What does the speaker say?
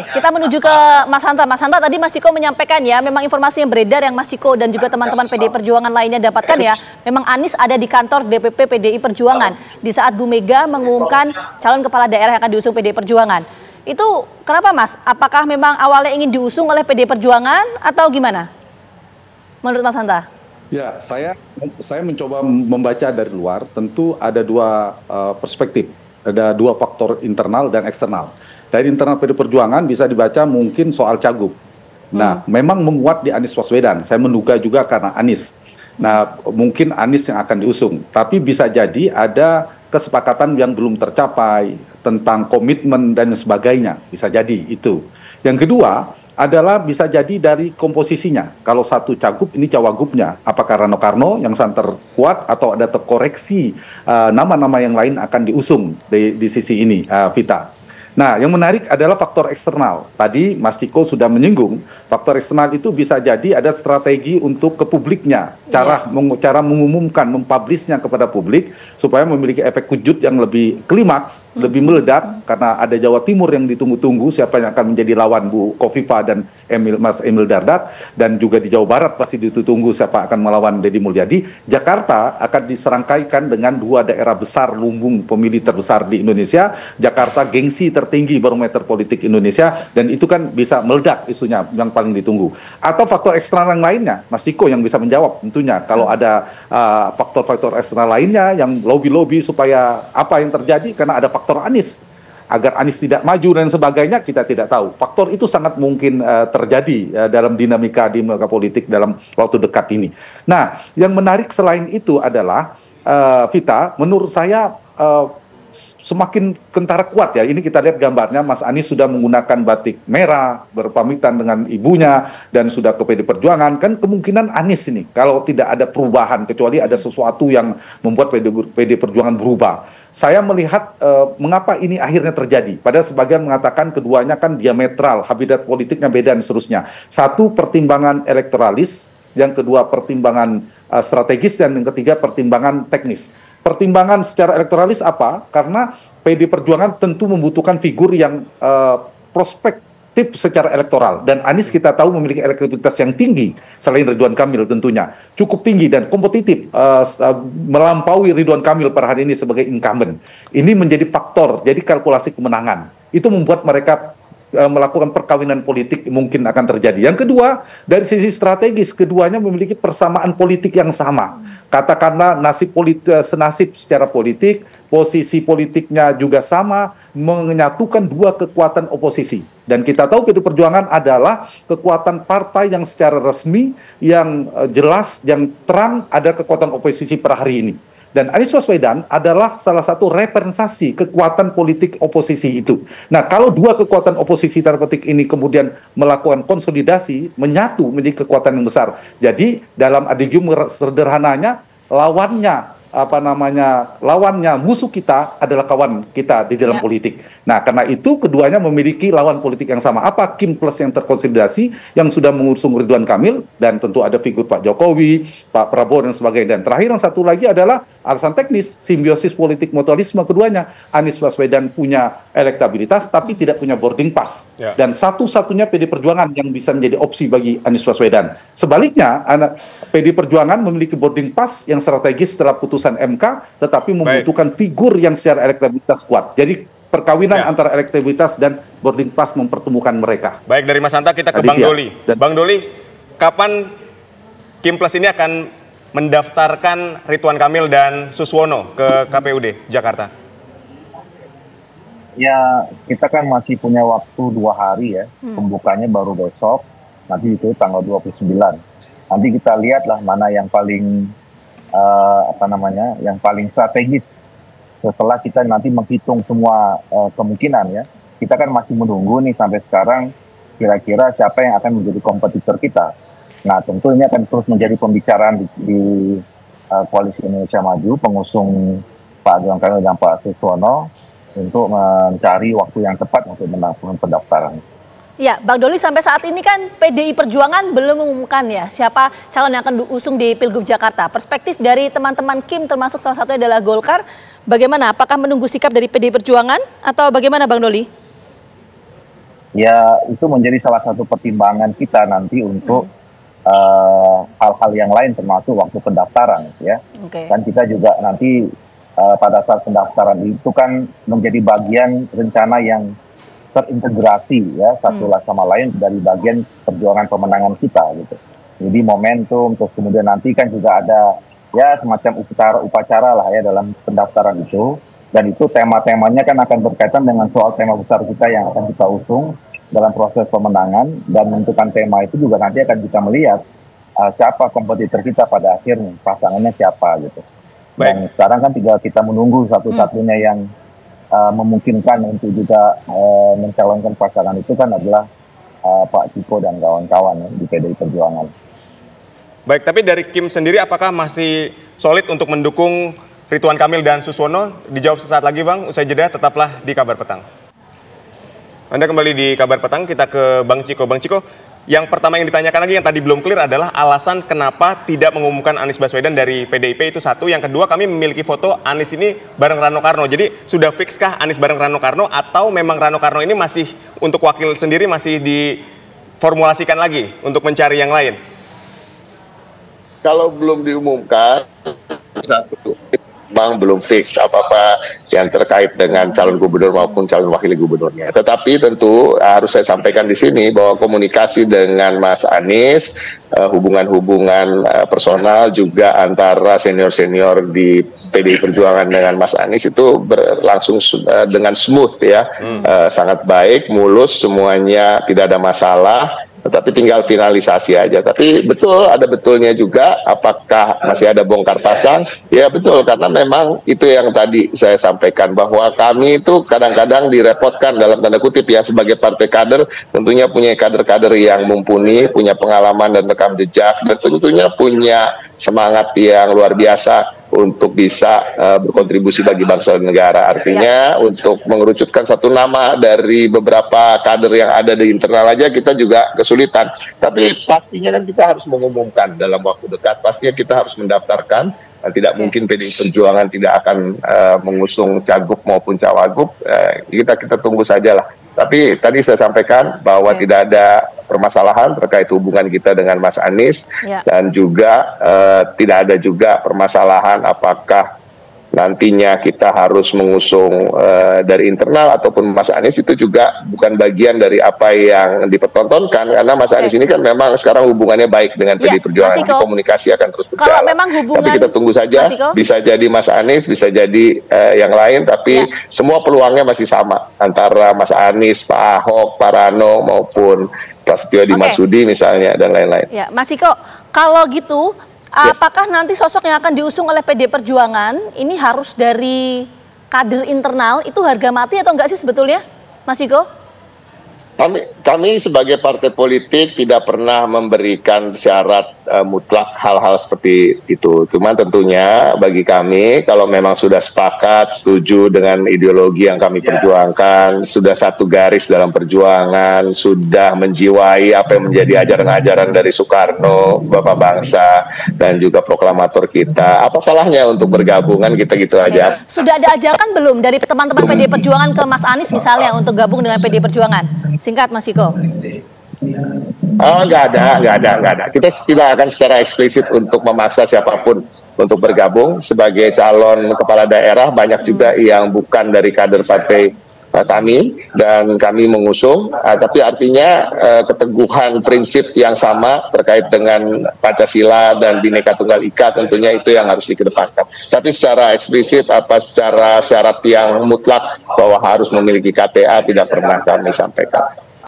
Kita menuju ke Mas Hanta. Mas Hanta, tadi Mas Ciko menyampaikan ya, memang informasi yang beredar yang Mas Ciko dan juga teman-teman PDI Perjuangan lainnya dapatkan ya, memang Anies ada di kantor DPP PDI Perjuangan di saat Bu Mega mengumumkan calon kepala daerah yang akan diusung PDI Perjuangan. Itu kenapa Mas? Apakah memang awalnya ingin diusung oleh PDI Perjuangan atau gimana? Menurut Mas Hanta? Ya, saya mencoba membaca dari luar, tentu ada dua perspektif, ada dua faktor internal dan eksternal. Dari internal PDI Perjuangan bisa dibaca mungkin soal Cagup. Nah, memang menguat di Anies Baswedan. Saya menduga juga karena Anies. Nah, mungkin Anies yang akan diusung. Tapi bisa jadi ada kesepakatan yang belum tercapai tentang komitmen dan sebagainya. Bisa jadi itu. Yang kedua adalah bisa jadi dari komposisinya. Kalau satu Cagup, ini Cawagupnya. Apakah Rano Karno yang santer kuat atau ada terkoreksi nama-nama yang lain akan diusung di sisi ini, Vita. Nah, yang menarik adalah faktor eksternal. Tadi Mas Ciko sudah menyinggung, faktor eksternal itu bisa jadi ada strategi untuk ke publiknya, cara mengumumkan, mempublishnya kepada publik supaya memiliki efek kejut yang lebih klimaks, lebih meledak, karena ada Jawa Timur yang ditunggu-tunggu siapa yang akan menjadi lawan Bu Kofifa dan Mas Emil Dardak, dan juga di Jawa Barat pasti ditunggu siapa akan melawan Deddy Mulyadi. Jakarta akan diserangkaikan dengan dua daerah besar lumbung pemilih terbesar di Indonesia. Jakarta gengsi tertinggi barometer politik Indonesia, dan itu kan bisa meledak isunya yang paling ditunggu. Atau faktor eksternal yang lainnya, Mas Ciko yang bisa menjawab tentunya. Kalau ada faktor-faktor eksternal lainnya yang lobby-lobby supaya apa yang terjadi, karena ada faktor Anies. Agar Anies tidak maju dan sebagainya, kita tidak tahu. Faktor itu sangat mungkin terjadi dalam dinamika politik dalam waktu dekat ini. Nah, yang menarik selain itu adalah, Vita, menurut saya semakin kentara kuat ya. Ini kita lihat gambarnya, Mas Anies sudah menggunakan batik merah, berpamitan dengan ibunya, dan sudah ke PDI Perjuangan. Kan kemungkinan Anies ini, kalau tidak ada perubahan, kecuali ada sesuatu yang membuat PDI Perjuangan berubah. Saya melihat mengapa ini akhirnya terjadi. Padahal sebagian mengatakan keduanya kan diametral, habitat politiknya beda dan seterusnya. Satu, pertimbangan elektoralis, yang kedua pertimbangan strategis, dan yang ketiga pertimbangan teknis. Pertimbangan secara elektoralis apa? Karena PDI Perjuangan tentu membutuhkan figur yang prospektif secara elektoral. Dan Anies kita tahu memiliki elektabilitas yang tinggi, selain Ridwan Kamil tentunya. Cukup tinggi dan kompetitif, melampaui Ridwan Kamil per hari ini sebagai incumbent. Ini menjadi faktor, jadi kalkulasi kemenangan. Itu membuat mereka melakukan perkawinan politik mungkin akan terjadi. Yang kedua, dari sisi strategis, keduanya memiliki persamaan politik yang sama. Katakanlah senasib secara politik, posisi politiknya juga sama, menyatukan dua kekuatan oposisi. Dan kita tahu PDI Perjuangan adalah kekuatan partai yang secara resmi, yang jelas, yang terang, ada kekuatan oposisi per hari ini. Dan Anies Baswedan adalah salah satu representasi kekuatan politik oposisi itu. Nah, kalau dua kekuatan oposisi tanda petik ini kemudian melakukan konsolidasi, menyatu menjadi kekuatan yang besar. Jadi dalam adigium sederhananya, lawannya musuh kita adalah kawan kita di dalam politik. Nah, karena itu keduanya memiliki lawan politik yang sama. Apa Kim Plus yang terkonsolidasi, yang sudah mengusung Ridwan Kamil, dan tentu ada figur Pak Jokowi, Pak Prabowo dan sebagainya. Dan terakhir yang satu lagi adalah alasan teknis, simbiosis politik mutualisme keduanya. Anies Baswedan punya elektabilitas tapi tidak punya boarding pass. Dan satu-satunya PDI Perjuangan yang bisa menjadi opsi bagi Anies Baswedan. Sebaliknya, PDI Perjuangan memiliki boarding pass yang strategis setelah putusan MK, tetapi membutuhkan figur yang secara elektabilitas kuat. Jadi perkawinan antara elektabilitas dan boarding pass mempertemukan mereka. Baik, dari Mas Hanta kita ke Bang Doli. Bang Doli, kapan Kim Plus ini akan mendaftarkan Ridwan Kamil dan Suswono ke KPUD Jakarta? Ya, kita kan masih punya waktu 2 hari ya. Pembukanya baru besok, nanti itu tanggal 29. Nanti kita lihatlah mana yang paling yang paling strategis. Setelah kita nanti menghitung semua kemungkinan ya, kita kan masih menunggu nih sampai sekarang kira-kira siapa yang akan menjadi kompetitor kita. Nah, tentu ini akan terus menjadi pembicaraan di Koalisi Indonesia Maju, pengusung Pak Ridwan Kamil dan Pak Suswono untuk mencari waktu yang tepat untuk melakukan pendaftaran. Ya, Bang Doli, sampai saat ini kan PDI Perjuangan belum mengumumkan ya siapa calon yang akan diusung di Pilgub Jakarta. Perspektif dari teman-teman Kim termasuk salah satunya adalah Golkar, bagaimana? Apakah menunggu sikap dari PDI Perjuangan atau bagaimana Bang Doli? ya itu menjadi salah satu pertimbangan kita nanti untuk hal-hal yang lain termasuk waktu pendaftaran ya. Kan kita juga nanti pada saat pendaftaran itu kan menjadi bagian rencana yang terintegrasi ya satu sama lain dari bagian perjuangan pemenangan kita gitu. Jadi momentum, terus kemudian nanti kan juga ada ya semacam upacara lah ya dalam pendaftaran itu, dan itu tema-temanya kan akan berkaitan dengan soal tema besar kita yang akan kita usung dalam proses pemenangan, dan menentukan tema itu juga nanti akan kita melihat siapa kompetitor kita pada akhirnya, pasangannya siapa gitu. Dan sekarang kan tinggal kita menunggu satu-satunya yang memungkinkan untuk juga mencalonkan pasangan itu kan adalah Pak Ciko dan kawan-kawan ya, di PDI Perjuangan. Baik, tapi dari Kim sendiri apakah masih solid untuk mendukung Ridwan Kamil dan Suswono? Dijawab sesaat lagi Bang, usai jeda tetaplah di Kabar Petang. Anda kembali di Kabar Petang, kita ke Bang Ciko. Bang Ciko, yang pertama yang ditanyakan lagi yang tadi belum clear adalah alasan kenapa tidak mengumumkan Anies Baswedan dari PDIP itu satu. Yang kedua, kami memiliki foto Anies ini bareng Rano Karno. Jadi sudah fix kah Anies bareng Rano Karno atau memang Rano Karno ini masih untuk wakil sendiri masih diformulasikan lagi untuk mencari yang lain? Kalau belum diumumkan, memang belum fix apa-apa yang terkait dengan calon gubernur maupun calon wakil gubernurnya. Tetapi tentu harus saya sampaikan di sini bahwa komunikasi dengan Mas Anies, hubungan-hubungan personal juga antara senior-senior di PDI Perjuangan dengan Mas Anies itu berlangsung dengan smooth ya, sangat baik, mulus, semuanya tidak ada masalah. Tetapi tinggal finalisasi aja. Tapi betul, ada betulnya juga. Apakah masih ada bongkar pasang? Ya betul, karena memang itu yang tadi saya sampaikan, bahwa kami itu kadang-kadang direpotkan dalam tanda kutip ya, sebagai partai kader, tentunya punya kader-kader yang mumpuni, punya pengalaman dan rekam jejak, dan tentunya punya semangat yang luar biasa untuk bisa berkontribusi bagi bangsa dan negara. Artinya untuk mengerucutkan satu nama dari beberapa kader yang ada di internal aja kita juga kesulitan. Tapi pastinya kan kita harus mengumumkan dalam waktu dekat. Pastinya kita harus mendaftarkan. Dan tidak mungkin PDI Perjuangan tidak akan mengusung cagup maupun cawagup. Kita tunggu sajalah. Tapi tadi saya sampaikan bahwa tidak ada permasalahan terkait hubungan kita dengan Mas Anies, dan juga tidak ada juga permasalahan apakah nantinya kita harus mengusung dari internal ataupun Mas Anies. Itu juga bukan bagian dari apa yang dipertontonkan, karena Mas Anies ini kan memang sekarang hubungannya baik dengan PDI Perjuangan, komunikasi akan terus berjalan. Kalau memang hubungan, tapi kita tunggu saja, bisa jadi Mas Anies, bisa jadi yang lain, tapi semua peluangnya masih sama antara Mas Anies, Pak Ahok, Pak Rano maupun Prasetyo Edi Marsudi misalnya, dan lain-lain. Ya, Mas Ciko, kalau gitu apakah nanti sosok yang akan diusung oleh PD Perjuangan ini harus dari kader internal, itu harga mati atau enggak sih sebetulnya, Mas Ciko? Kami sebagai partai politik tidak pernah memberikan syarat mutlak hal-hal seperti itu. Cuma tentunya bagi kami, kalau memang sudah sepakat, setuju dengan ideologi yang kami perjuangkan, sudah satu garis dalam perjuangan, sudah menjiwai apa yang menjadi ajaran-ajaran dari Soekarno, Bapak Bangsa, dan juga proklamator kita, apa salahnya untuk bergabungan, kita gitu aja. Sudah ada ajakan belum dari teman-teman PD Perjuangan ke Mas Anies misalnya untuk gabung dengan PD Perjuangan? Singkat, Mas Ciko. Nggak ada. Kita tidak akan secara eksplisit untuk memaksa siapapun untuk bergabung. Sebagai calon kepala daerah, banyak juga yang bukan dari kader partai kami, dan kami mengusung, tapi artinya keteguhan prinsip yang sama terkait dengan Pancasila dan Bhinneka Tunggal Ika, tentunya itu yang harus dikedepankan. Tapi secara eksplisit, secara syarat yang mutlak bahwa harus memiliki KTA tidak pernah kami sampaikan.